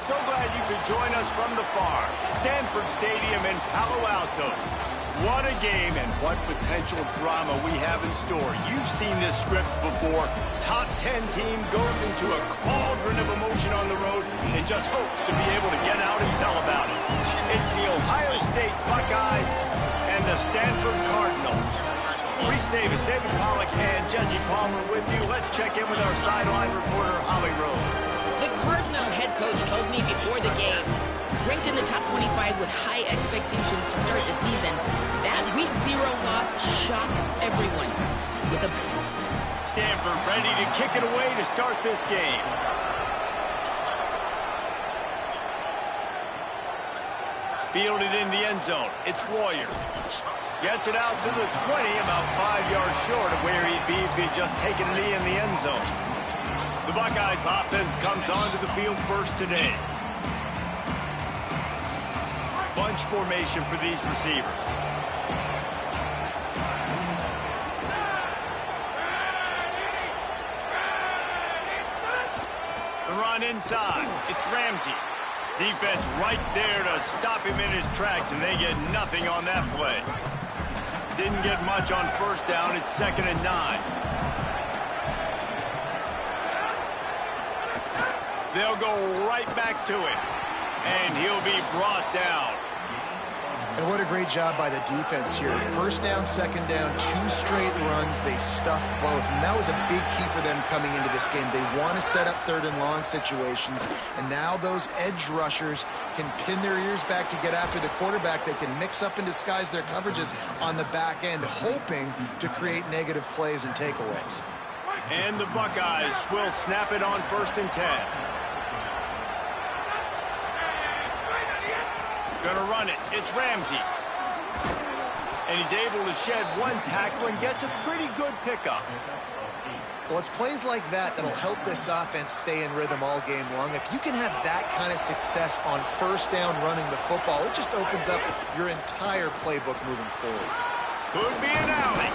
So glad you could join us from the farm, Stanford Stadium in Palo Alto. What a game and what potential drama we have in store. You've seen this script before. Top 10 team goes into a cauldron of emotion on the road and just hopes to be able to get out and tell about it. It's the Ohio State Buckeyes and the Stanford Cardinals. Reese Davis, David Pollack, and Jesse Palmer with you. Let's check in with our sideline reporter, Holly Rose. The Cardinal head coach told me before the game, ranked in the top 25 with high expectations to start the season, that Week 0 loss shocked everyone. With a Stanford ready to kick it away to start this game. Fielded in the end zone. It's Warrior. Gets it out to the 20, about 5 yards short of where he'd be if he'd just taken a knee in the end zone. The Buckeyes offense comes onto the field first today. Bunch formation for these receivers. The run inside. It's Ramsey. Defense right there to stop him in his tracks, and they get nothing on that play. Didn't get much on first down. It's 2nd and 9. They'll go right back to him, and he'll be brought down. And what a great job by the defense here. First down, second down, 2 straight runs. They stuffed both, and that was a big key for them coming into this game. They want to set up 3rd and long situations, and now those edge rushers can pin their ears back to get after the quarterback. They can mix up and disguise their coverages on the back end, hoping to create negative plays and takeaways. And the Buckeyes will snap it on 1st and 10. Gonna run it. It's Ramsey. And he's able to shed 1 tackle and gets a pretty good pickup. Well, it's plays like that that'll help this offense stay in rhythm all game long. If you can have that kind of success on first down running the football, it just opens up your entire playbook moving forward. Could be an alley.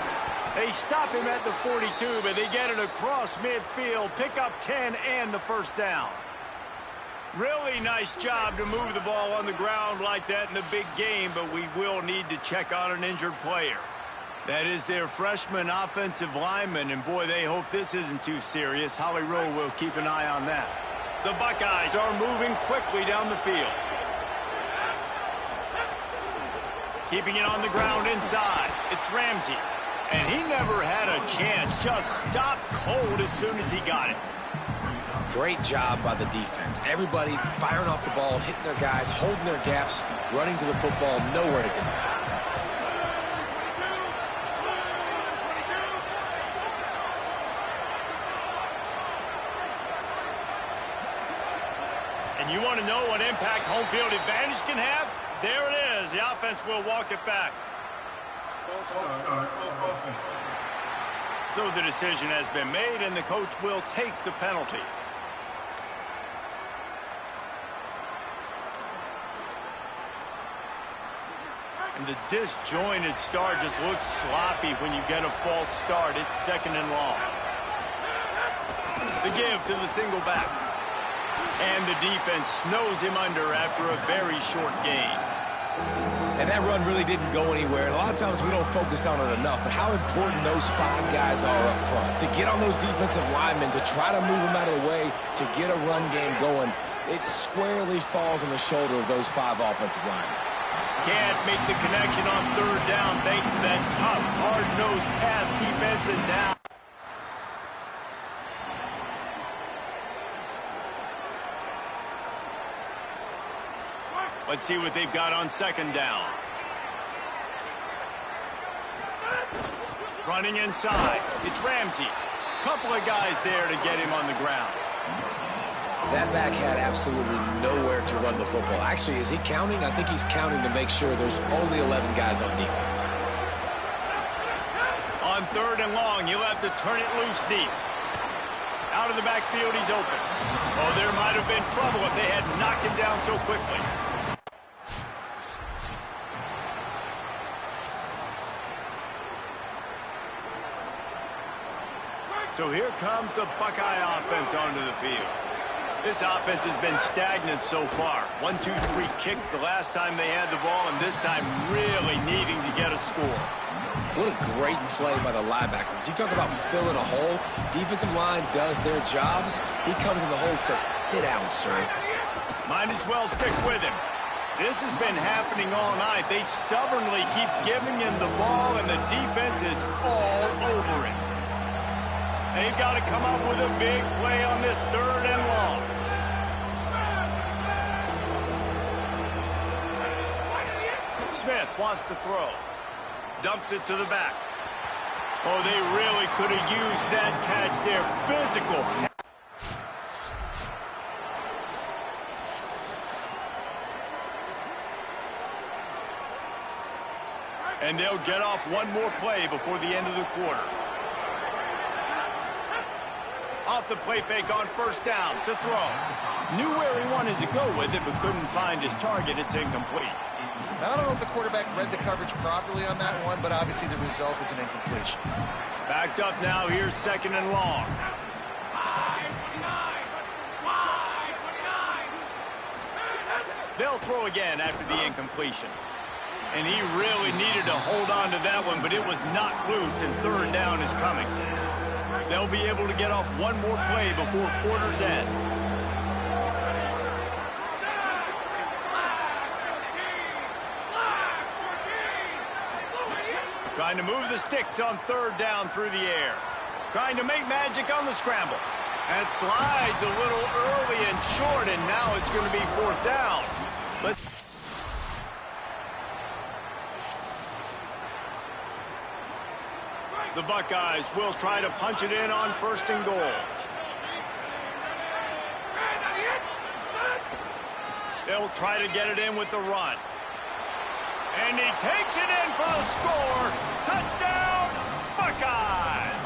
They stop him at the 42, but they get it across midfield. Pick up 10 and the first down. Really nice job to move the ball on the ground like that in the big game, but we will need to check on an injured player. That is their freshman offensive lineman, and boy, they hope this isn't too serious. Holly Rowe will keep an eye on that. The Buckeyes are moving quickly down the field. Keeping it on the ground inside. It's Ramsey. And he never had a chance. Just stopped cold as soon as he got it. Great job by the defense. Everybody firing off the ball, hitting their guys, holding their gaps, running to the football, nowhere to go. And you want to know what impact home field advantage can have? There it is. The offense will walk it back. So the decision has been made, and the coach will take the penalty. And the disjointed start just looks sloppy when you get a false start. It's 2nd and long. The give to the single back. And the defense snows him under after a very short gain. And that run really didn't go anywhere. And a lot of times we don't focus on it enough, but how important those 5 guys are up front. To get on those defensive linemen, to try to move them out of the way, to get a run game going, it squarely falls on the shoulder of those 5 offensive linemen. Can't make the connection on 3rd down thanks to that tough, hard-nosed pass defense and down. Let's see what they've got on 2nd down. Running inside. It's Ramsey. Couple of guys there to get him on the ground. That back had absolutely nowhere to run the football. Actually, is he counting? I think he's counting to make sure there's only 11 guys on defense. On 3rd and long, he'll have to turn it loose deep. Out of the backfield, he's open. Oh, there might have been trouble if they had knocked him down so quickly. So here comes the Buckeye offense onto the field. This offense has been stagnant so far. 1-2-3 kick the last time they had the ball, and this time really needing to get a score. What a great play by the linebacker. You talk about filling a hole. Defensive line does their jobs. He comes in the hole and says, sit down, sir. Might as well stick with him. This has been happening all night. They stubbornly keep giving him the ball, and the defense is all over it. They've got to come up with a big play on this 3rd and long. Smith wants to throw. Dumps it to the back. Oh, they really could have used that catch there. Physical. And they'll get off one more play before the end of the quarter. Off the play fake on 1st down to throw. Knew where he wanted to go with it, but couldn't find his target. It's incomplete. Now, I don't know if the quarterback read the coverage properly on that one, but obviously the result is an incompletion. Backed up now. Here's 2nd and long. They'll throw again after the incompletion. And he really needed to hold on to that one, but it was not loose, and 3rd down is coming. They'll be able to get off one more play before quarter's end. Trying to move the sticks on 3rd down through the air. Trying to make magic on the scramble. That slides a little early and short, and now it's going to be 4th down. The Buckeyes will try to punch it in on 1st and goal. They'll try to get it in with the run. And he takes it in for a score. Touchdown, Buckeyes!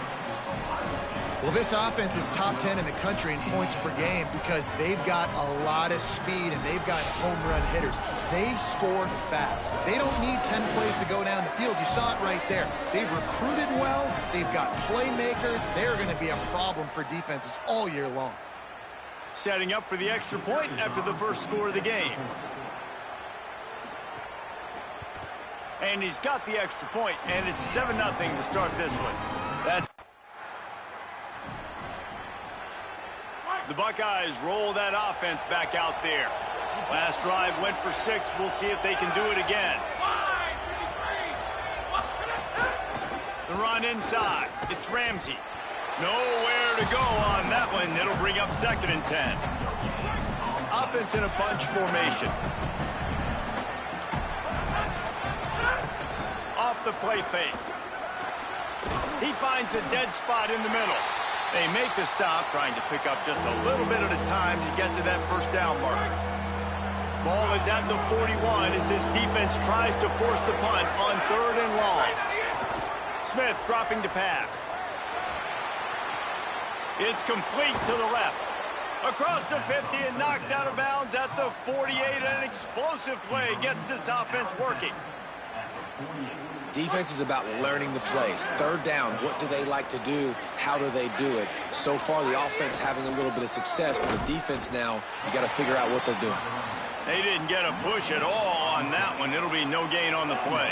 Well, this offense is top 10 in the country in points per game because they've got a lot of speed and they've got home run hitters. They score fast. They don't need 10 plays to go down the field. You saw it right there. They've recruited well. They've got playmakers. They're going to be a problem for defenses all year long. Setting up for the extra point after the first score of the game. And he's got the extra point, and it's 7-0 to start this one. The Buckeyes roll that offense back out there. Last drive went for 6. We'll see if they can do it again. The run inside. It's Ramsey. Nowhere to go on that one. It'll bring up 2nd and 10. Offense in a bunch formation. Off the play fake. He finds a dead spot in the middle. They make the stop, trying to pick up just a little bit at a time to get to that 1st down mark. Ball is at the 41 as this defense tries to force the punt on 3rd and long. Smith dropping to pass. It's complete to the left. Across the 50 and knocked out of bounds at the 48. An explosive play gets this offense working. Defense is about learning the plays. 3rd down, what do they like to do? How do they do it? So far, the offense having a little bit of success, but the defense now, you got to figure out what they're doing. They didn't get a push at all on that one. It'll be no gain on the play.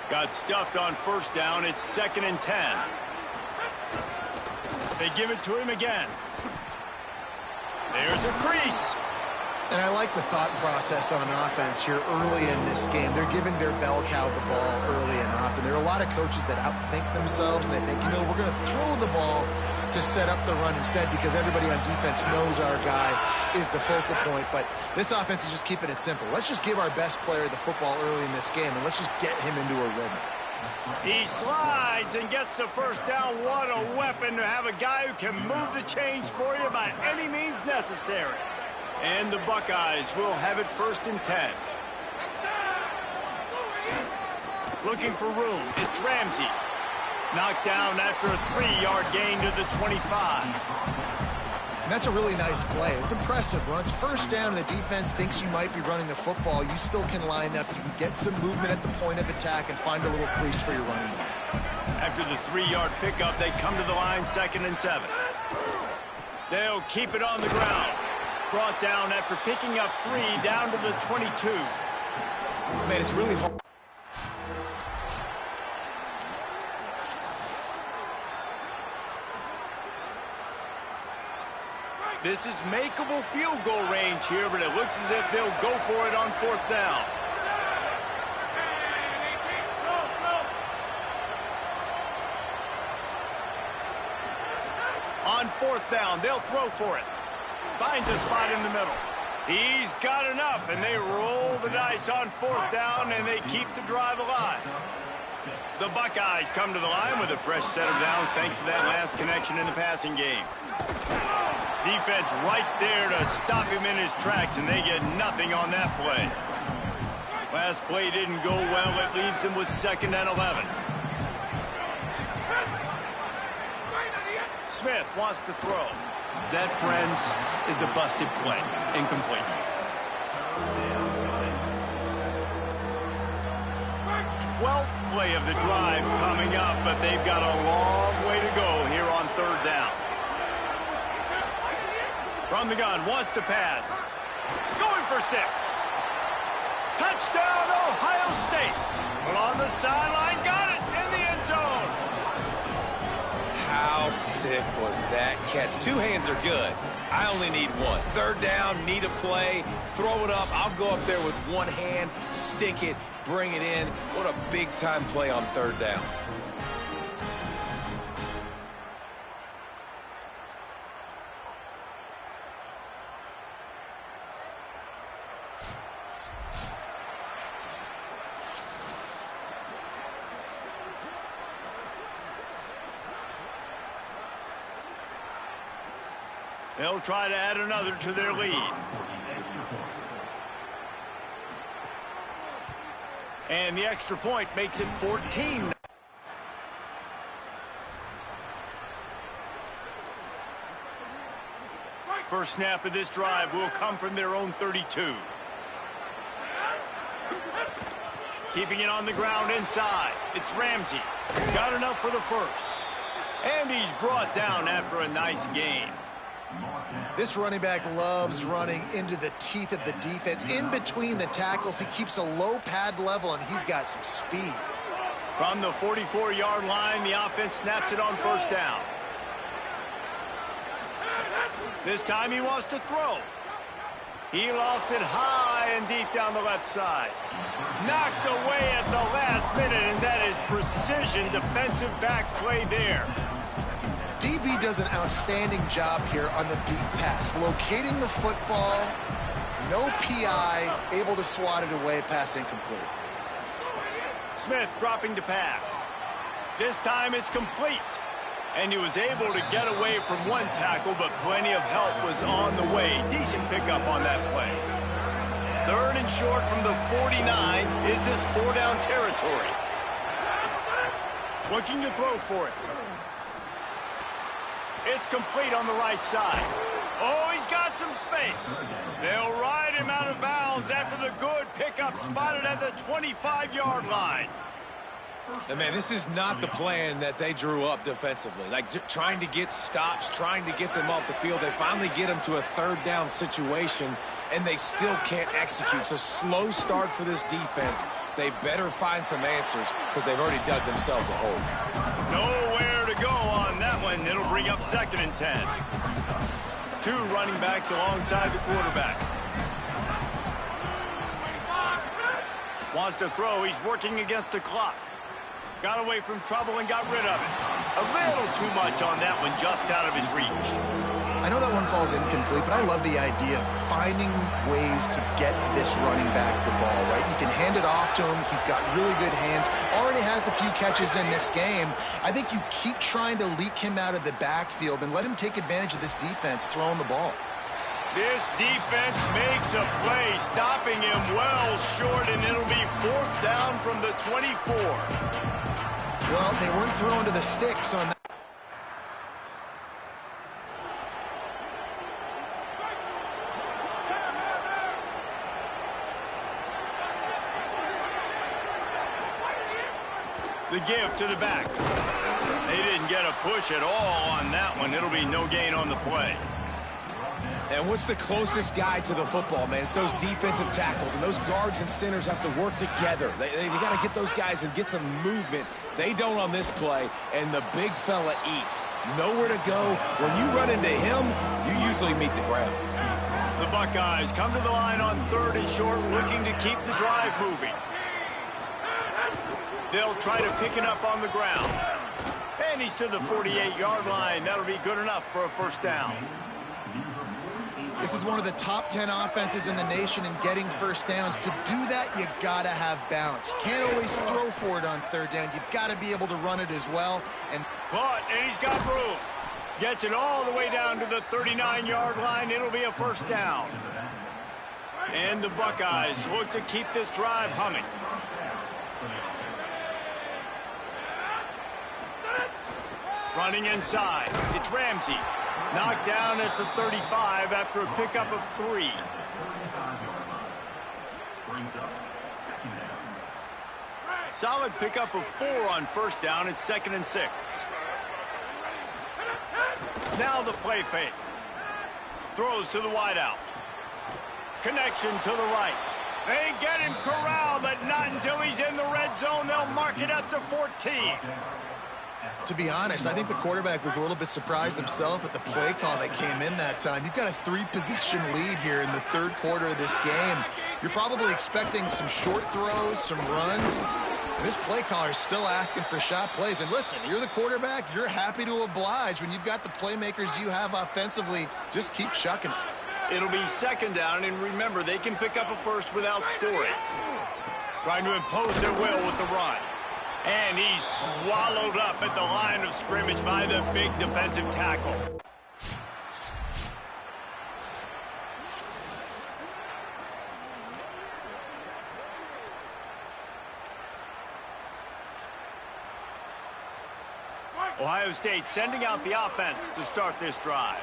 Got stuffed on 1st down. It's 2nd and 10. They give it to him again. There's a crease. And I like the thought process on offense here early in this game. They're giving their bell cow the ball early and often. There are a lot of coaches that outthink themselves, and they think, you know, we're going to throw the ball to set up the run instead because everybody on defense knows our guy is the focal point. But this offense is just keeping it simple. Let's just give our best player the football early in this game, and let's just get him into a rhythm. He slides and gets the 1st down. What a weapon to have a guy who can move the chains for you by any means necessary. And the Buckeyes will have it 1st and 10. Looking for room. It's Ramsey. Knocked down after a 3-yard gain to the 25. And that's a really nice play. It's impressive. When it's 1st down and the defense thinks you might be running the football, you still can line up. You can get some movement at the point of attack and find a little crease for your running back. After the 3-yard pickup, they come to the line 2nd and 7. They'll keep it on the ground. Brought down after picking up 3 down to the 22. Man, it's really hard. This is makeable field goal range here, but it looks as if they'll go for it on 4th down. On 4th down, they'll throw for it. Finds a spot in the middle. He's got enough, and they roll the dice on 4th down, and they keep the drive alive. The Buckeyes come to the line with a fresh set of downs thanks to that last connection in the passing game. Defense right there to stop him in his tracks, and they get nothing on that play. Last play didn't go well. It leaves them with 2nd and 11. Smith wants to throw. That, friends, is a busted play. Incomplete. 12th play of the drive coming up, but they've got a long way to go here on 3rd down. From the gun, wants to pass. Going for 6. Touchdown, Ohio State. Well, on the sideline, got it in the end zone. How sick was that catch? 2 hands are good. I only need 1. 3rd down, need a play. Throw it up. I'll go up there with 1 hand, stick it, bring it in. What a big-time play on 3rd down. They'll try to add another to their lead. And the extra point makes it 14. First snap of this drive will come from their own 32. Keeping it on the ground inside. It's Ramsey. Got enough for the first. And he's brought down after a nice gain. This running back loves running into the teeth of the defense. In between the tackles, he keeps a low pad level, and he's got some speed. From the 44-yard line, the offense snaps it on 1st down. This time he wants to throw. He lofts it high and deep down the left side. Knocked away at the last minute, and that is precision defensive back play there. DB does an outstanding job here on the deep pass, locating the football, no PI, able to swat it away, pass incomplete. Smith dropping to pass. This time it's complete. And he was able to get away from 1 tackle, but plenty of help was on the way. Decent pickup on that play. 3rd and short from the 49. Is this 4-down territory? Looking to throw for it. It's complete on the right side. Oh, he's got some space. They'll ride him out of bounds after the good pickup spotted at the 25-yard line. And man, this is not the plan that they drew up defensively. Like trying to get stops, trying to get them off the field. They finally get them to a 3rd down situation, and they still can't execute. So slow start for this defense. They better find some answers because they've already dug themselves a hole. Nowhere to go on that one. It'll bring up 2nd and 10. 2 running backs alongside the quarterback. Wants to throw. He's working against the clock. Got away from trouble and got rid of it. A little too much on that one, just out of his reach. I know that one falls incomplete, but I love the idea of finding ways to get this running back the ball, right? You can hand it off to him. He's got really good hands. Already has a few catches in this game. I think you keep trying to leak him out of the backfield and let him take advantage of this defense throwing the ball. This defense makes a play, stopping him well short, and it'll be 4th down from the 24. Well, they weren't throwing to the sticks on that. The give to the back. They didn't get a push at all on that one. It'll be no gain on the play. And what's the closest guy to the football, man? It's those defensive tackles, and those guards and centers have to work together. They got to get those guys and get some movement. They don't on this play, and the big fella eats. Nowhere to go. When you run into him, you usually meet the ground. The Buckeyes come to the line on 3rd and short, looking to keep the drive moving. They'll try to pick it up on the ground. And he's to the 48-yard line. That'll be good enough for a first down. This is one of the top 10 offenses in the nation in getting first downs. To do that, you got to have bounce. You can't always throw for it on 3rd down. You've got to be able to run it as well. And he's got room. Gets it all the way down to the 39-yard line. It'll be a first down. And the Buckeyes look to keep this drive humming. Running inside, it's Ramsey. Knocked down at the 35 after a pickup of 3. Solid pickup of 4 on first down. It's 2nd and 6. Now the play fake. Throws to the wideout. Connection to the right. They get him corralled, but not until he's in the red zone. They'll mark it at the 14. To be honest, I think the quarterback was a little bit surprised himself at the play call that came in that time. You've got a 3-possession lead here in the 3rd quarter of this game. You're probably expecting some short throws, some runs. And this play caller is still asking for shot plays. And listen, you're the quarterback. You're happy to oblige when you've got the playmakers you have offensively. Just keep chucking it. It'll be 2nd down, and remember, they can pick up a first without scoring. Trying to impose their will with the run. And he's swallowed up at the line of scrimmage by the big defensive tackle. Ohio State sending out the offense to start this drive.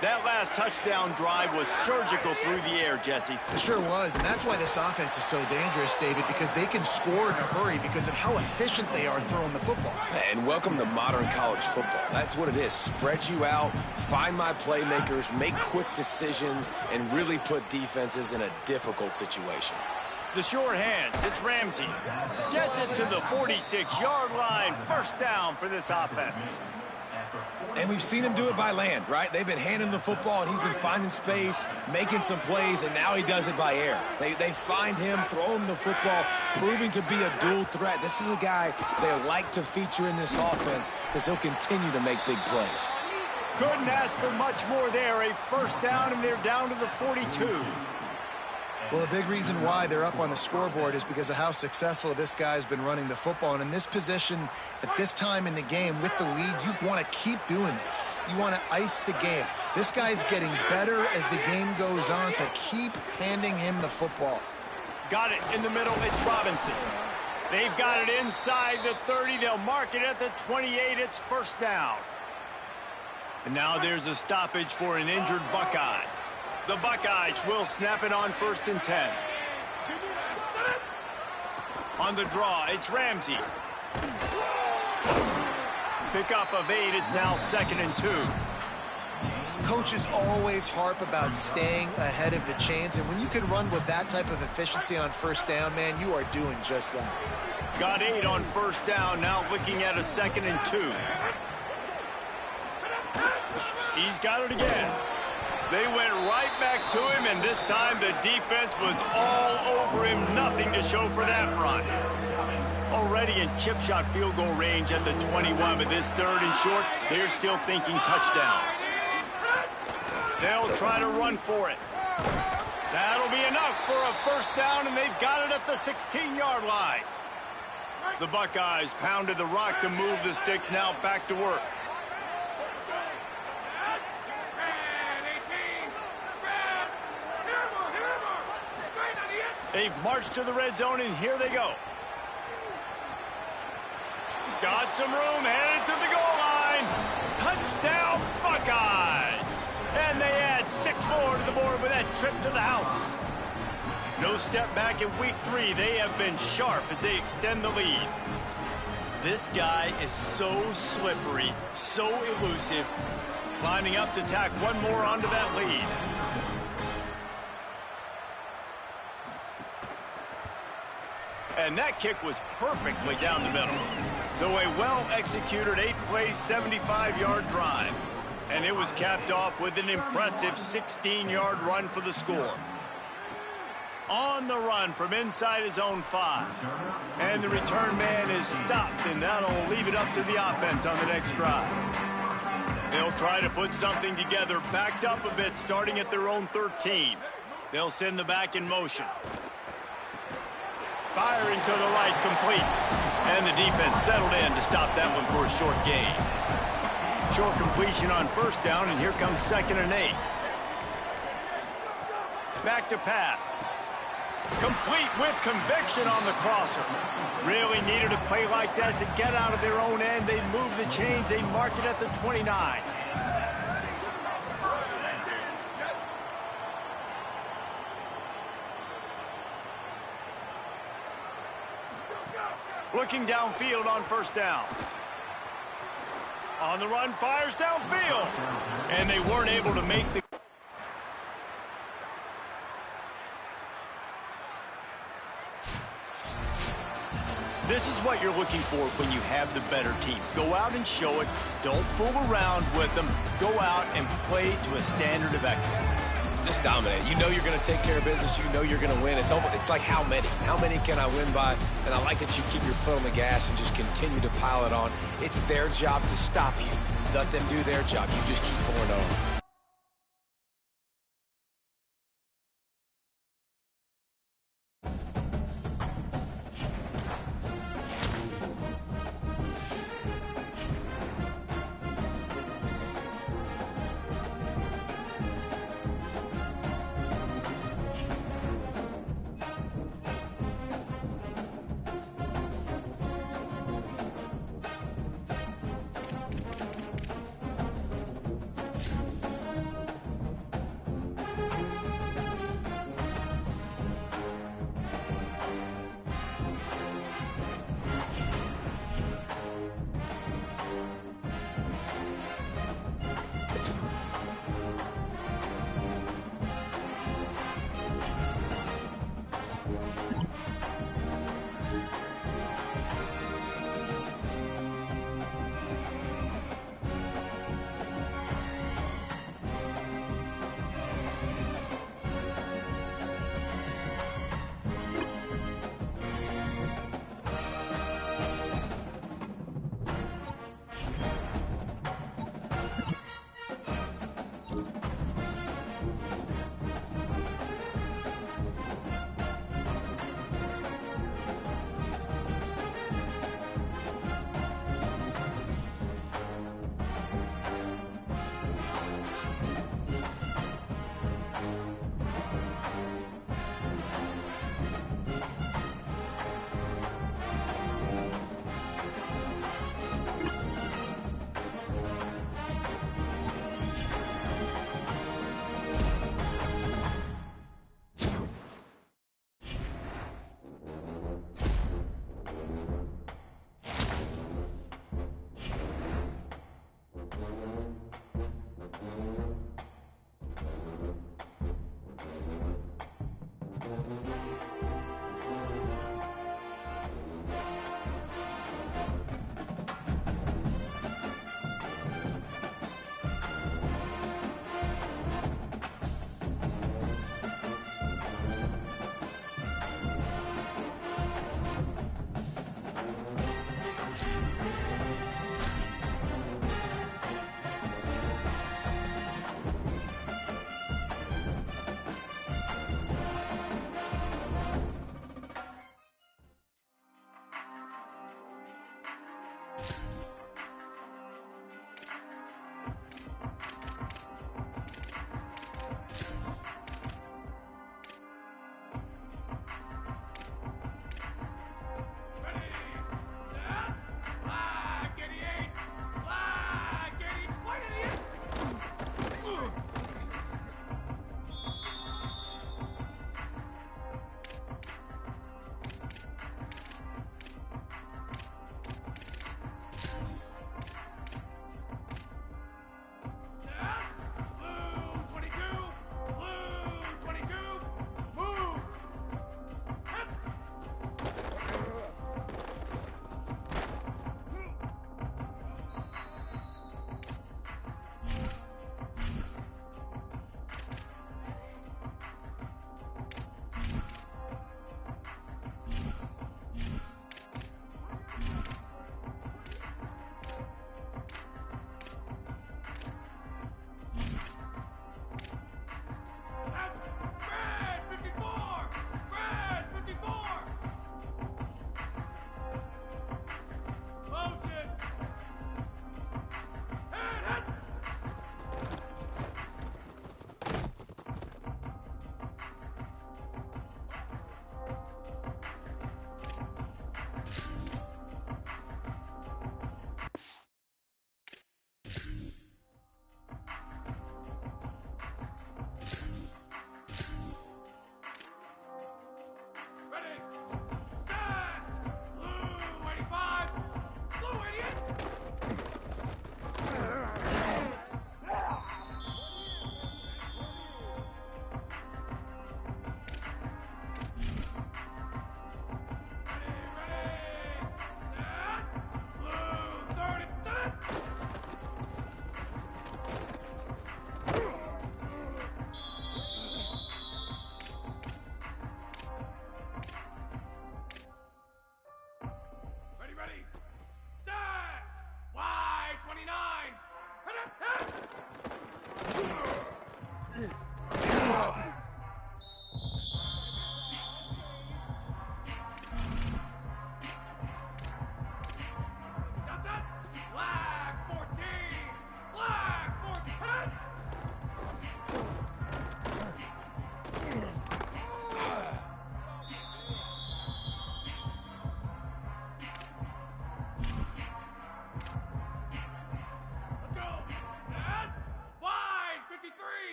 That last touchdown drive was surgical through the air, Jesse. It sure was, and that's why this offense is so dangerous, David, because they can score in a hurry because of how efficient they are throwing the football. And welcome to modern college football. That's what it is. Spread you out, find my playmakers, make quick decisions, and really put defenses in a difficult situation. The short hands, it's Ramsey. Gets it to the 46-yard line. First down for this offense. And we've seen him do it by land, right? They've been handing him the football, and he's been finding space, making some plays, and now he does it by air. They find him, throw him the football, proving to be a dual threat. This is a guy they like to feature in this offense because he'll continue to make big plays. Couldn't ask for much more there. A first down, and they're down to the 42. Well, a big reason why they're up on the scoreboard is because of how successful this guy's been running the football. And in this position, at this time in the game, with the lead, you want to keep doing it. You want to ice the game. This guy's getting better as the game goes on, so keep handing him the football. Got it in the middle. It's Robinson. They've got it inside the 30. They'll mark it at the 28. It's first down. And now there's a stoppage for an injured Buckeye. The Buckeyes will snap it on 1st and 10. On the draw, it's Ramsey. Pickup of 8, it's now 2nd and 2. Coaches always harp about staying ahead of the chains, and when you can run with that type of efficiency on first down, man, you are doing just that. Got 8 on first down, now looking at a 2nd and 2. He's got it again. They went right back to him, and this time the defense was all over him. Nothing to show for that run. Already in chip shot field goal range at the 21, but this 3rd and short, they're still thinking touchdown. They'll try to run for it. That'll be enough for a first down, and they've got it at the 16-yard line. The Buckeyes pounded the rock to move the sticks, now back to work. They've marched to the red zone, and here they go. Got some room, headed to the goal line. Touchdown, Buckeyes! And they add 6 more to the board with that trip to the house. No step back in week 3. They have been sharp as they extend the lead. This guy is so slippery, so elusive. Lining up to tack one more onto that lead. And that kick was perfectly down the middle. So a well-executed 8-play, 75-yard drive. And it was capped off with an impressive 16-yard run for the score. On the run from inside his own 5. And the return man is stopped, and that'll leave it up to the offense on the next drive. They'll try to put something together, backed up a bit, starting at their own 13. They'll send the back in motion. Firing to the right, complete. And the defense settled in to stop that one for a short gain. Short completion on first down, and here comes 2nd and 8. Back to pass. Complete with conviction on the crosser. Really needed a play like that to get out of their own end. They move the chains. They mark it at the 29. Looking downfield on first down. On the run, fires downfield. And they weren't able to make the... This is what you're looking for when you have the better team. Go out and show it. Don't fool around with them. Go out and play to a standard of excellence. Just dominate. You know you're going to take care of business. You know you're going to win. It's like how many? How many can I win by? And I like that you keep your foot on the gas and just continue to pile it on. It's their job to stop you. Let them do their job. You just keep pouring on.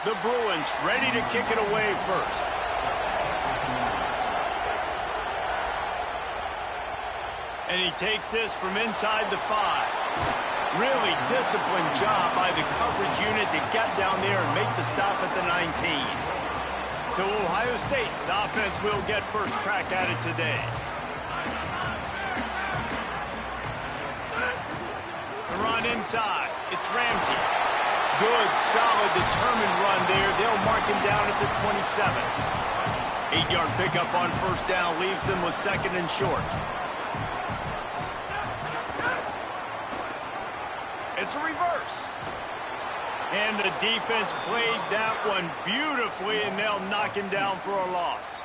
The Bruins ready to kick it away first. And he takes this from inside the 5. Really disciplined job by the coverage unit to get down there and make the stop at the 19. So Ohio State's offense will get first crack at it today. The run inside. It's Ramsey. Good, solid, determined run there. They'll mark him down at the 27. 8-yard pickup on first down leaves them with second and short. It's a reverse. And the defense played that one beautifully, and they'll knock him down for a loss.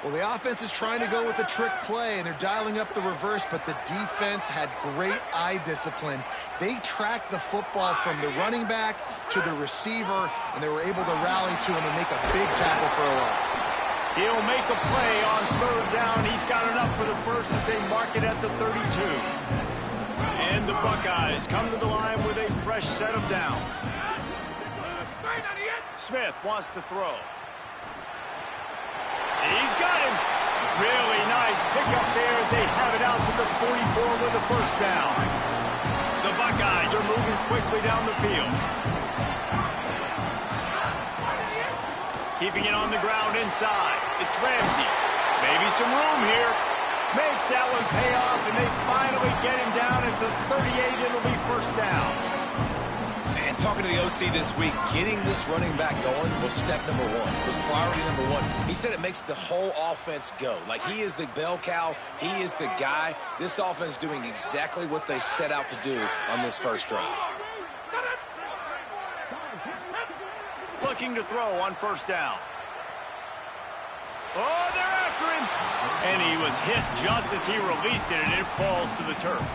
Well, the offense is trying to go with the trick play, and they're dialing up the reverse, but the defense had great eye discipline. They tracked the football from the running back to the receiver, and they were able to rally to him and make a big tackle for a loss. He'll make a play on third down. He's got enough for the first as they mark it at the 32. And the Buckeyes come to the line with a fresh set of downs. Smith wants to throw. He's got him. Really nice pickup there as they have it out to the 44 with the first down. The Buckeyes are moving quickly down the field. Keeping it on the ground inside. It's Ramsey. Maybe some room here. Makes that one pay off, and they finally get him down at the 38. It'll be first down. And talking to the OC this week, getting this running back going was step number one, was priority number one. He said it makes the whole offense go. Like, he is the bell cow. He is the guy. This offense doing exactly what they set out to do on this first drive. Looking to throw on first down. Oh, they're after him. And he was hit just as he released it, and it falls to the turf.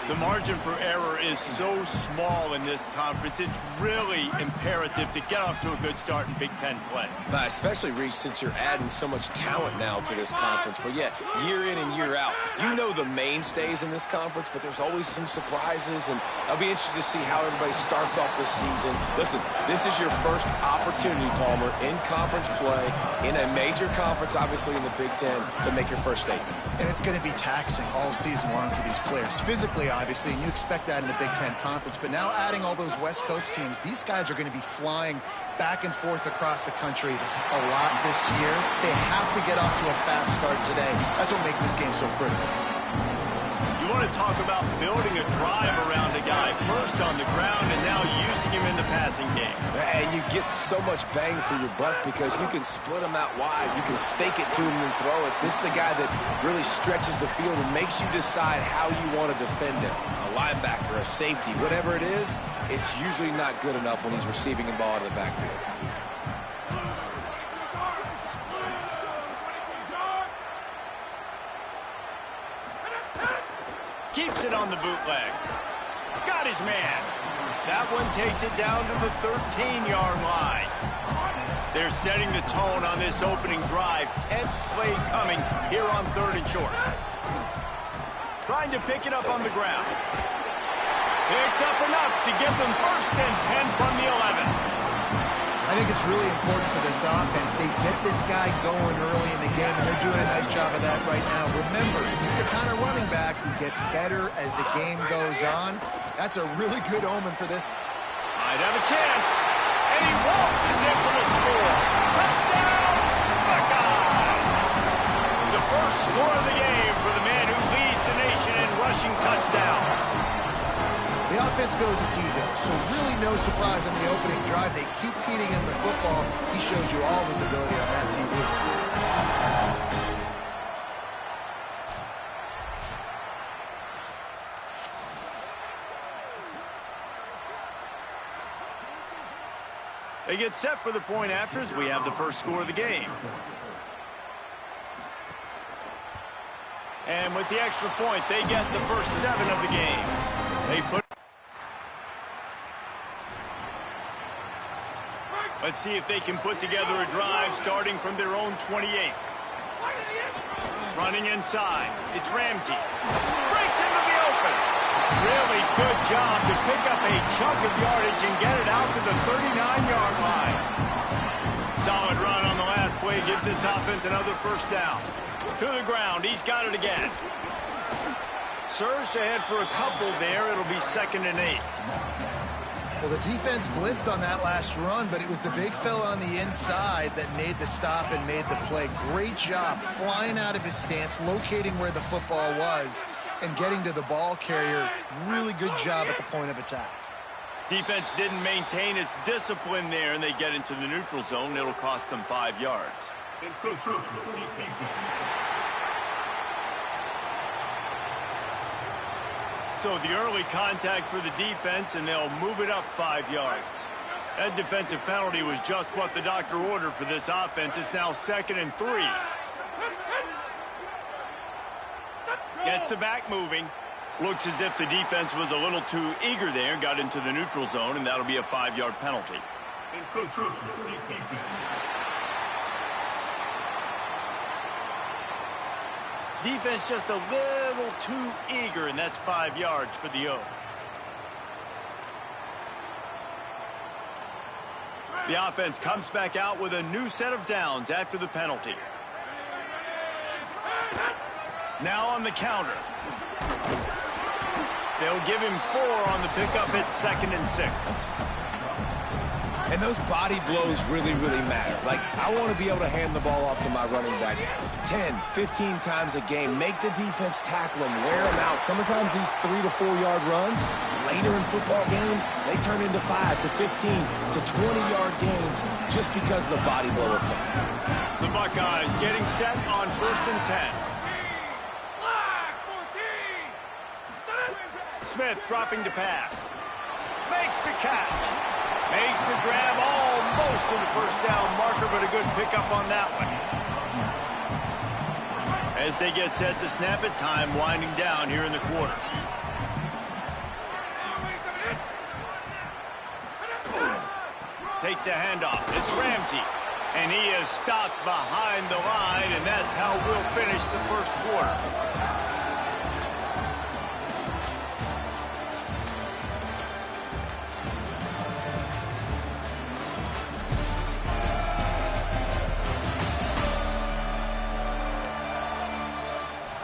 The margin for error is so small in this conference. It's really imperative to get off to a good start in Big Ten play. Especially, Reese, since you're adding so much talent now to this conference. But, yeah, year in and year out, you know the mainstays in this conference, but there's always some surprises, and I'll be interested to see how everybody starts off this season. Listen, this is your first opportunity, Palmer, in conference play, in a major conference, obviously in the Big Ten, to make your first statement. And it's going to be taxing all season long for these players. Physically, obviously, and you expect that in the Big Ten Conference. But now adding all those West Coast teams, these guys are going to be flying back and forth across the country a lot this year. They have to get off to a fast start today. That's what makes this game so critical. You want to talk about building a drive around a guy first on the ground and now using him in the passing game. And you get so much bang for your buck because you can split him out wide. You can fake it to him and throw it. This is the guy that really stretches the field and makes you decide how you want to defend him. A linebacker, a safety, whatever it is, it's usually not good enough when he's receiving the ball out of the backfield. Keeps it on the bootleg. Got his man. That one takes it down to the 13-yard line. They're setting the tone on this opening drive. 10th play coming here on 3rd and short. Trying to pick it up on the ground. Picks up enough to give them 1st and 10 from the 11. I think it's really important for this offense. They get this guy going early in the game, and they're doing a nice job of that right now. Remember, he's the kind of running back who gets better as the game goes on. That's a really good omen for this. Might have a chance. And he waltzes in for the score. Touchdown, Buckeye! The first score of the game for the man who leads the nation in rushing touchdowns. The offense goes as he goes, so really no surprise on the opening drive. They keep feeding him the football. He showed you all his ability on that TV. They get set for the point after as we have the first score of the game. And with the extra point, they get the first 7 of the game. They put. Let's see if they can put together a drive starting from their own 28. Running inside. It's Ramsey. Breaks into the open. Really good job to pick up a chunk of yardage and get it out to the 39-yard line. Solid run on the last play. Gives this offense another first down. To the ground. He's got it again. Surged ahead for a couple there. It'll be 2nd and 8. Well, the defense blitzed on that last run, but it was the big fella on the inside that made the stop and made the play. Great job flying out of his stance, locating where the football was, and getting to the ball carrier. Really good job at the point of attack. Defense didn't maintain its discipline there, and they get into the neutral zone. It'll cost them 5 yards. So the early contact for the defense, and they'll move it up 5 yards. That defensive penalty was just what the doctor ordered for this offense. It's now 2nd and 3. Gets the back moving. Looks as if the defense was a little too eager there, got into the neutral zone, and that'll be a 5-yard penalty. Defense just a little too eager, and that's 5 yards for the O. The offense comes back out with a new set of downs after the penalty. Now on the counter. They'll give him 4 on the pickup at 2nd and 6. And those body blows really, really matter. Like, I want to be able to hand the ball off to my running back 10, 15 times a game. Make the defense tackle him, wear him out. Sometimes these 3 to 4 yard runs, later in football games, they turn into 5 to 15 to 20-yard gains just because of the body blow effect. The Buckeyes getting set on 1st and 10. Smith dropping to pass. Makes the catch. Makes the grab almost close to the first down marker, but a good pickup on that one. As they get set to snap it, time winding down here in the quarter. Takes a handoff. It's Ramsey. And he is stopped behind the line, and that's how we'll finish the first quarter.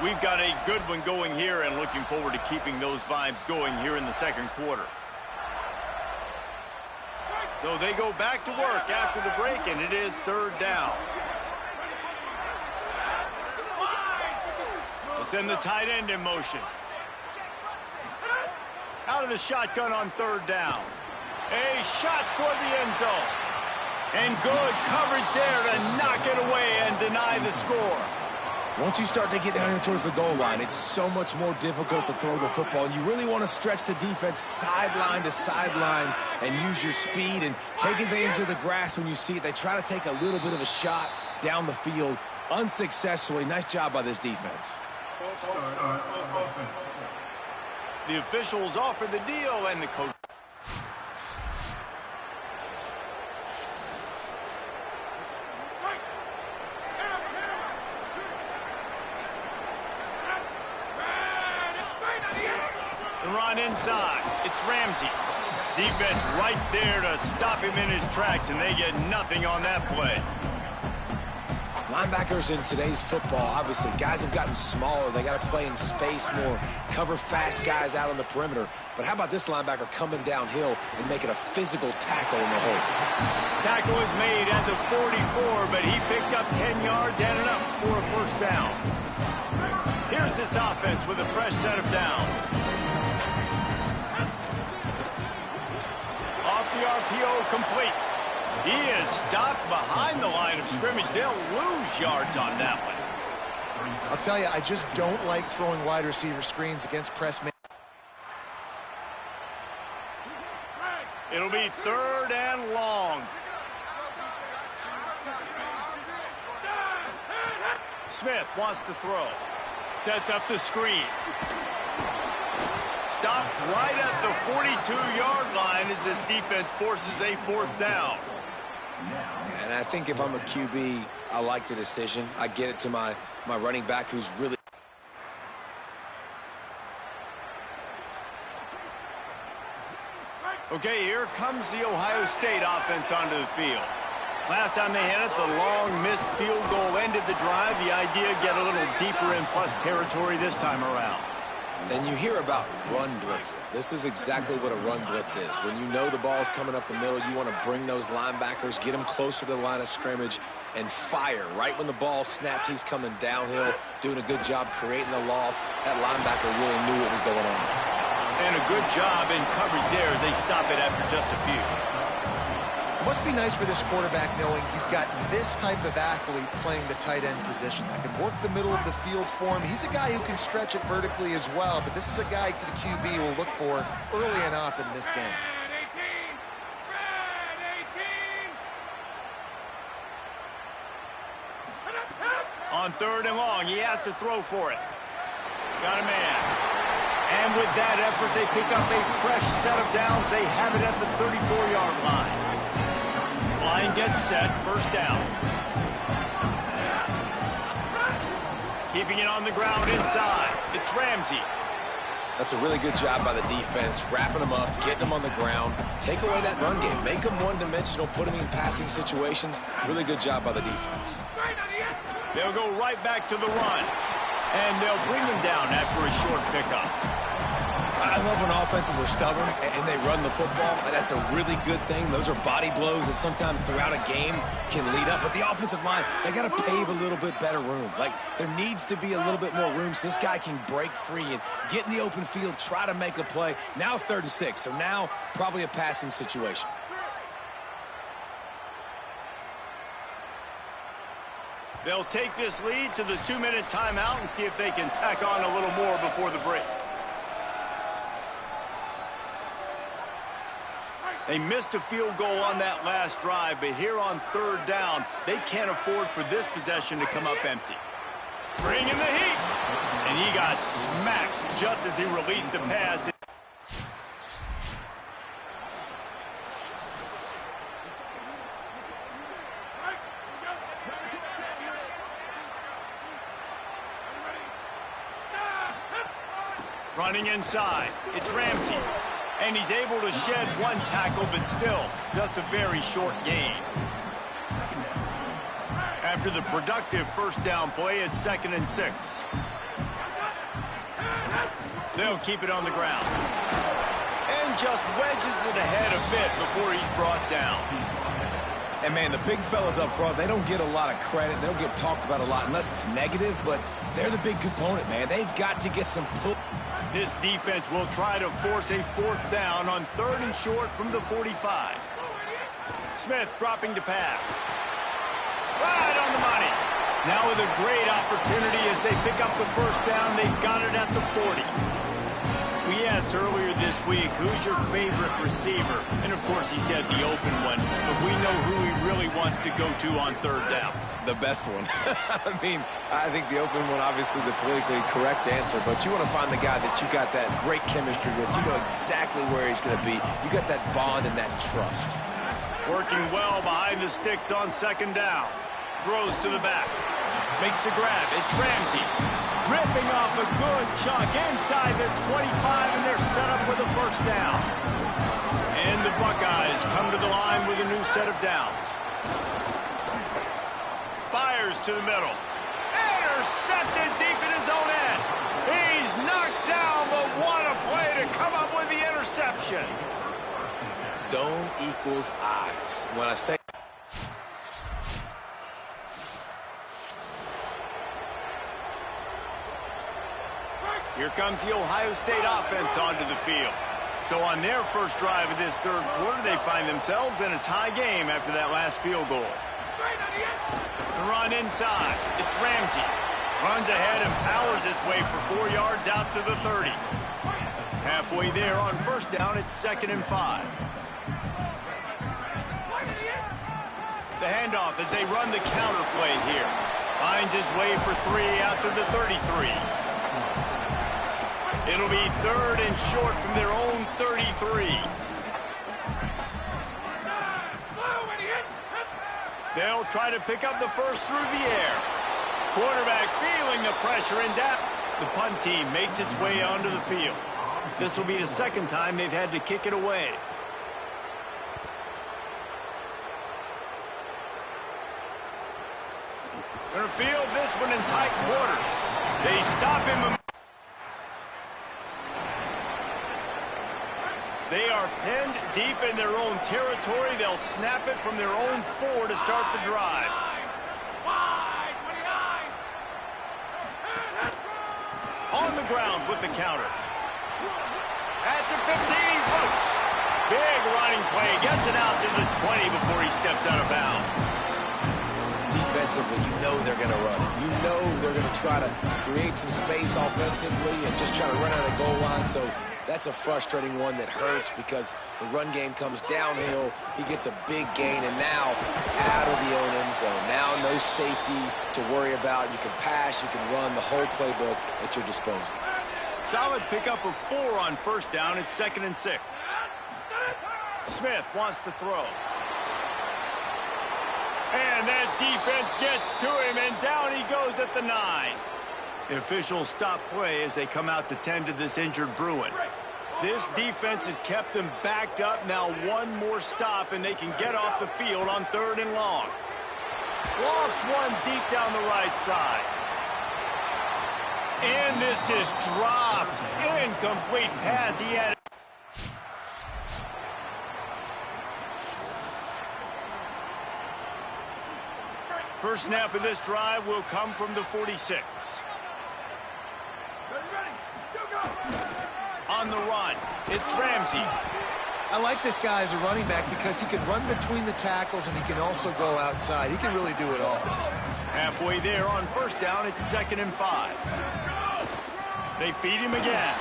We've got a good one going here, and looking forward to keeping those vibes going here in the second quarter. So they go back to work after the break, and it is third down. They'll send the tight end in motion. Out of the shotgun on third down. A shot for the end zone. And good coverage there to knock it away and deny the score. Once you start to get down here towards the goal line, it's so much more difficult to throw the football. And you really want to stretch the defense sideline to sideline and use your speed and take advantage of the grass when you see it. They try to take a little bit of a shot down the field unsuccessfully. Nice job by this defense. The officials offer the deal, and the coach. The run inside. It's Ramsey. Defense right there to stop him in his tracks, and they get nothing on that play. Linebackers in today's football, obviously, guys have gotten smaller. They got to play in space more, cover fast guys out on the perimeter. But how about this linebacker coming downhill and making a physical tackle in the hole? Tackle is made at the 44, but he picked up 10 yards and enough for a first down. Here's this offense with a fresh set of downs. Off the RPO complete. He is stopped behind the line of scrimmage. They'll lose yards on that one. I'll tell you, I just don't like throwing wide receiver screens against press man. It'll be third and long. Smith wants to throw. Sets up the screen. Stopped right at the 42-yard line as this defense forces a fourth down. And I think if I'm a QB, I like the decision. I get it to my running back who's really... Okay, here comes the Ohio State offense onto the field. Last time they had it, the long missed field goal ended the drive. The idea, get a little deeper in plus territory this time around. And you hear about run blitzes. This is exactly what a run blitz is. When you know the ball's coming up the middle, you want to bring those linebackers, get them closer to the line of scrimmage, and fire. Right when the ball snapped, he's coming downhill, doing a good job creating the loss. That linebacker really knew what was going on. And a good job in coverage there as they stop it after just a few. It must be nice for this quarterback knowing he's got this type of athlete playing the tight end position. I can work the middle of the field for him. He's a guy who can stretch it vertically as well, but this is a guy the QB will look for early and often in this game. On third and long, he has to throw for it. Got a man. And with that effort, they pick up a fresh set of downs. They have it at the 34-yard line. Line gets set, first down. Keeping it on the ground inside. It's Ramsey. That's a really good job by the defense, wrapping them up, getting them on the ground, take away that run game, make them one-dimensional, put them in passing situations. Really good job by the defense. They'll go right back to the run, and they'll bring him down after a short pickup. I love when offenses are stubborn and they run the football. That's a really good thing. Those are body blows that sometimes throughout a game can lead up. But the offensive line, they got to pave a little bit better room. Like, there needs to be a little bit more room so this guy can break free and get in the open field, try to make a play. Now it's 3rd and 6, so now probably a passing situation. They'll take this lead to the 2-minute timeout and see if they can tack on a little more before the break. They missed a field goal on that last drive, but here on third down, they can't afford for this possession to come up empty. Bring in the heat. And he got smacked just as he released the pass. Running inside, it's Ramsey. And he's able to shed one tackle, but still, just a very short gain. After the productive first down play, it's 2nd and 6. They'll keep it on the ground. And just wedges it ahead a bit before he's brought down. And, man, the big fellas up front, they don't get a lot of credit. They don't get talked about a lot unless it's negative, but they're the big component, man. They've got to get some pull. This defense will try to force a 4th down on 3rd and short from the 45. Smith dropping to pass. Right on the money. Now with a great opportunity as they pick up the first down. They've got it at the 40. We asked earlier this week, who's your favorite receiver? And, of course, he said the open one. But we know who he really wants to go to on 3rd down. The best one. I mean, I think the open one, obviously the politically correct answer, but you want to find the guy that you got that great chemistry with. You know exactly where he's going to be. You got that bond and that trust. Working well behind the sticks on 2nd down. Throws to the back. Makes the grab. It's Ramsey. Ripping off a good chunk inside the 25, and they're set up with a first down. And the Buckeyes come to the line with a new set of downs. Fires to the middle. Intercepted deep in his own end. He's knocked down, but what a play to come up with the interception. Zone equals eyes. When I say here comes the Ohio State offense onto the field. So on their first drive of this 3rd quarter, they find themselves in a tie game after that last field goal. The run inside. It's Ramsey. Runs ahead and powers his way for 4 yards out to the 30. Halfway there on first down, it's 2nd and 5. The handoff as they run the counter play here. Finds his way for 3 out to the 33. It'll be 3rd and short from their own 33. They'll try to pick up the first through the air. Quarterback feeling the pressure and that. The punt team makes its way onto the field. This will be the 2nd time they've had to kick it away. They're going to field this one in tight quarters. They stop him. They are pinned deep in their own territory. They'll snap it from their own 4 to start the drive. On the ground with the counter. At the 15, he's loose. Big running play. Gets it out to the 20 before he steps out of bounds. Defensively, you know they're going to run it. You know they're going to try to create some space offensively and just try to run out of the goal line. So that's a frustrating one that hurts because the run game comes downhill. He gets a big gain, and now out of the own end zone. Now no safety to worry about. You can pass, you can run, the whole playbook at your disposal. Solid pickup of 4 on first down. It's 2nd and 6. Smith wants to throw. And that defense gets to him, and down he goes at the 9. The officials stop play as they come out to tend to this injured Bruin. This defense has kept them backed up. Now one more stop, and they can get off the field on 3rd and long. Lost one deep down the right side. And this is dropped. Incomplete pass. He had it. First snap of this drive will come from the 46. On the run, it's Ramsey. I like this guy as a running back because he can run between the tackles and he can also go outside. He can really do it all. Halfway there on first down, it's 2nd and 5. They feed him again.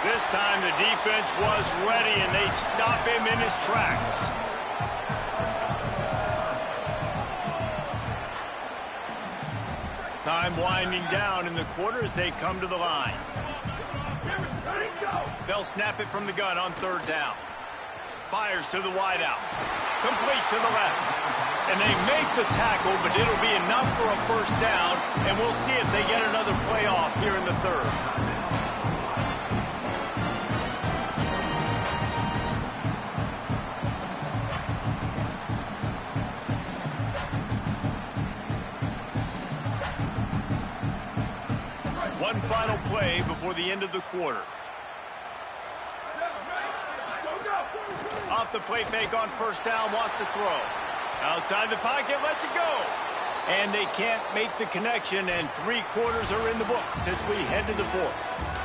This time the defense was ready, and they stop him in his tracks. Time winding down in the quarter as they come to the line. They'll snap it from the gun on third down. Fires to the wideout. Complete to the left. And they make the tackle, but it'll be enough for a first down, and we'll see if they get another play off here in the third. One final play before the end of the quarter. Off the play fake on first down, wants to throw. Outside the pocket, lets it go. And they can't make the connection, and 3 quarters are in the book as we head to the fourth.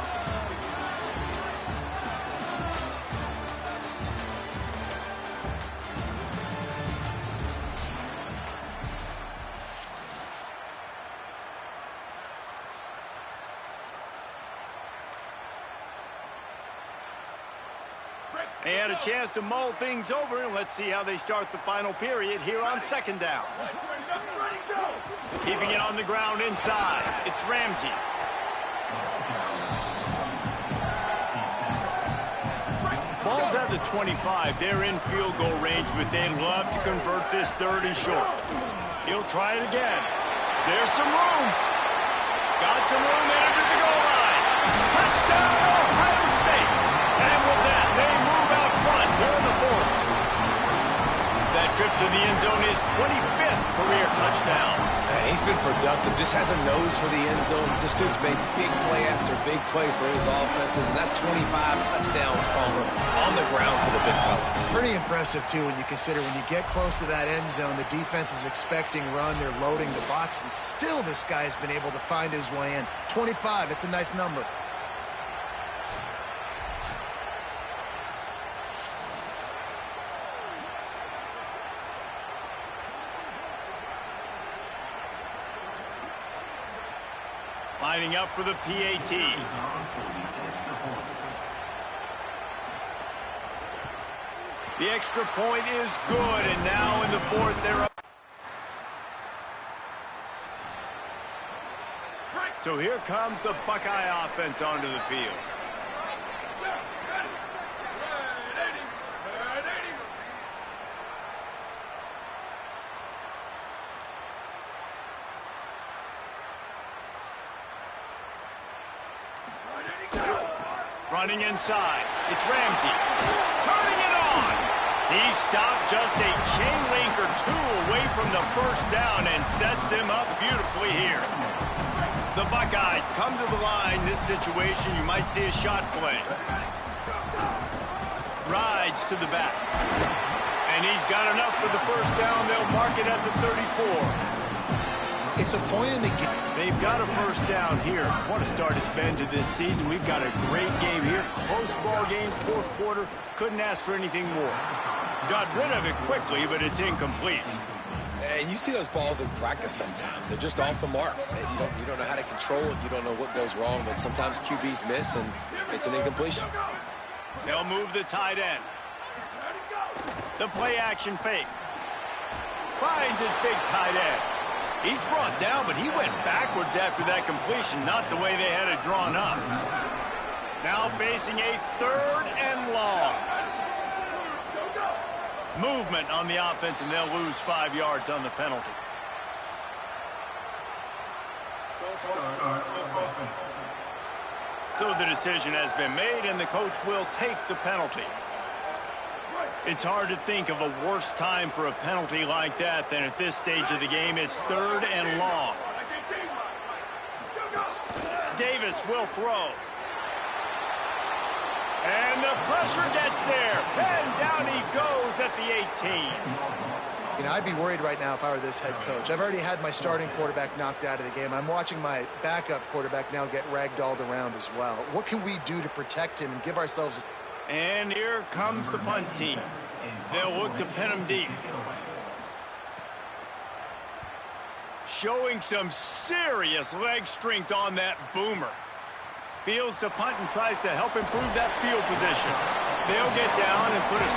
They had a chance to mull things over, and let's see how they start the final period here on second down. Keeping it on the ground inside. It's Ramsey. Ball's at the 25. They're in field goal range, but they'd love to convert this third and short. He'll try it again. There's some room. Got some room entered the goal line. Touchdown, Ohio State. And with that, they move out front here in the fourth. That trip to the end zone is 25th career touchdown. He's been productive, just has a nose for the end zone. This dude's made big play after big play for his offenses, and that's 25 touchdowns, Palmer, on the ground for the big fella. Pretty impressive, too, when you consider when you get close to that end zone, the defense is expecting run, they're loading the box, and still this guy's been able to find his way in. 25, it's a nice number. Lining up for the PAT. The extra point is good, and now in the fourth, they're up. So here comes the Buckeye offense onto the field. Running inside, it's Ramsey. Turning it on. He stopped just a chain link or two away from the first down and sets them up beautifully here. The Buckeyes come to the line. This situation, you might see a shot play. Rides to the back. And he's got enough for the first down. They'll mark it at the 34. It's a point in the game. They've got a first down here. What a start it's been to this season. We've got a great game here. Close ball game, fourth quarter. Couldn't ask for anything more. Got rid of it quickly, but it's incomplete. And you see those balls in practice sometimes. They're just off the mark. You don't know how to control it. You don't know what goes wrong, but sometimes QBs miss, and it's an incompletion. They'll move the tight end. The play action fake. Finds his big tight end. He's brought down, but he went backwards after that completion, not the way they had it drawn up. Now facing a third and long. Movement on the offense, and they'll lose 5 yards on the penalty. So the decision has been made, and the coach will take the penalty. It's hard to think of a worse time for a penalty like that than at this stage of the game. It's third and long. Davis will throw. And the pressure gets there. And down he goes at the 18. You know, I'd be worried right now if I were this head coach. I've already had my starting quarterback knocked out of the game. I'm watching my backup quarterback now get ragdolled around as well. What can we do to protect him and give ourselves... And here comes the punt team. They'll look to pin him deep. Showing some serious leg strength on that boomer. Fields to punt and tries to help improve that field position. They'll get down and put a...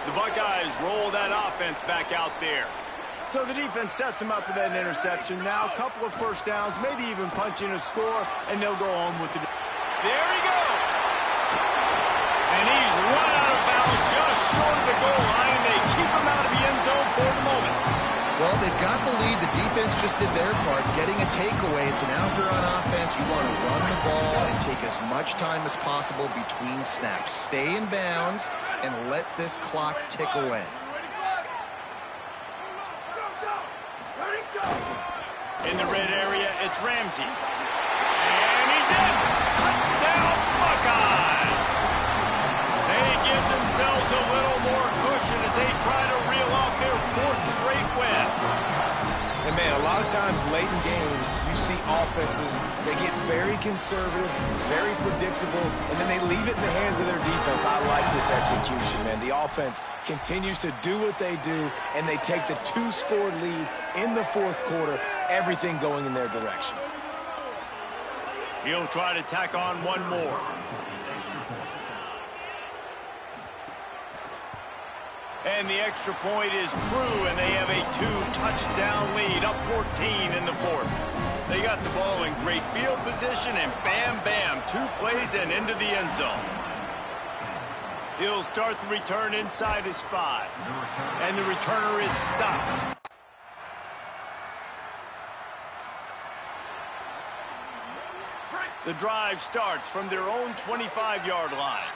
The Buckeyes roll that offense back out there. So the defense sets them up for that interception. Now a couple of first downs, maybe even punching a score, and they'll go home with it. There he goes. And he's run out of bounds just short of the goal line. They keep him out of the end zone for the moment. Well, they've got the lead. The defense just did their part, getting a takeaway. So now if you're on offense, you want to run the ball and take as much time as possible between snaps. Stay in bounds and let this clock tick away. In the red area, it's Ramsey. And he's in. Touchdown, Buckeyes. They give themselves a little more cushion as they try to reel off their fourth straight win. And, man, a lot of times late in games, you see offenses, they get very conservative, very predictable, and then they leave it in the hands of their defense. I like this execution, man. The offense continues to do what they do, and they take the two-score lead in the fourth quarter, everything going in their direction. He'll try to tack on one more. And the extra point is true, and they have a two-touchdown lead, up 14 in the fourth. They got the ball in great field position, and bam, bam, 2 plays and into the end zone. He'll start the return inside his 5, and the returner is stopped. The drive starts from their own 25-yard line.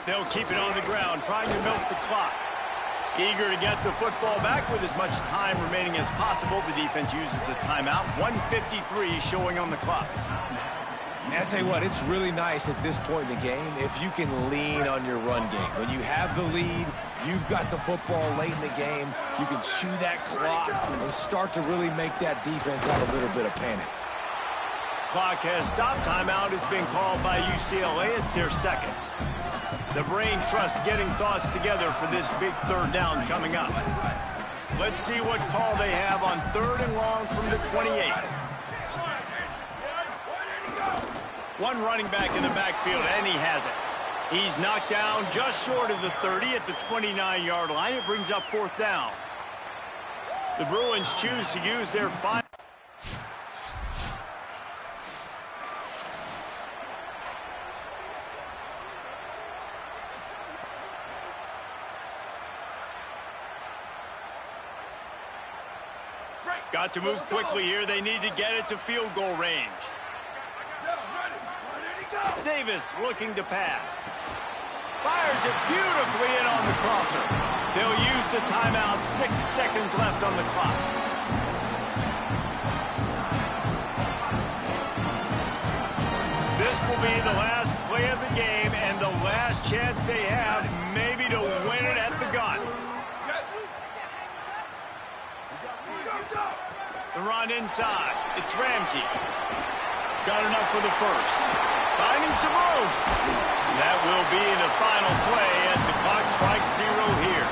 They'll keep it on the ground, trying to milk the clock. Eager to get the football back with as much time remaining as possible. The defense uses a timeout. 1:53 showing on the clock. And I tell you what, it's really nice at this point in the game if you can lean on your run game. When you have the lead, you've got the football late in the game, you can chew that clock and start to really make that defense have a little bit of panic. Clock has stopped. Timeout has been called by UCLA. It's their second. The brain trust getting thoughts together for this big third down coming up. Let's see what call they have on 3rd and long from the 28. One running back in the backfield, and he has it. He's knocked down just short of the 30 at the 29-yard line. It brings up 4th down. The Bruins choose to use their final. Got to move quickly here. They need to get it to field goal range. Davis looking to pass. Fires it beautifully in on the crosser. They'll use the timeout. 6 seconds left on the clock. This will be the last play of the game and the last chance they have maybe to win it at the gun. The run inside. It's Ramsey. Got enough for the first. Finding some room. That will be the final play as the clock strikes 0 here.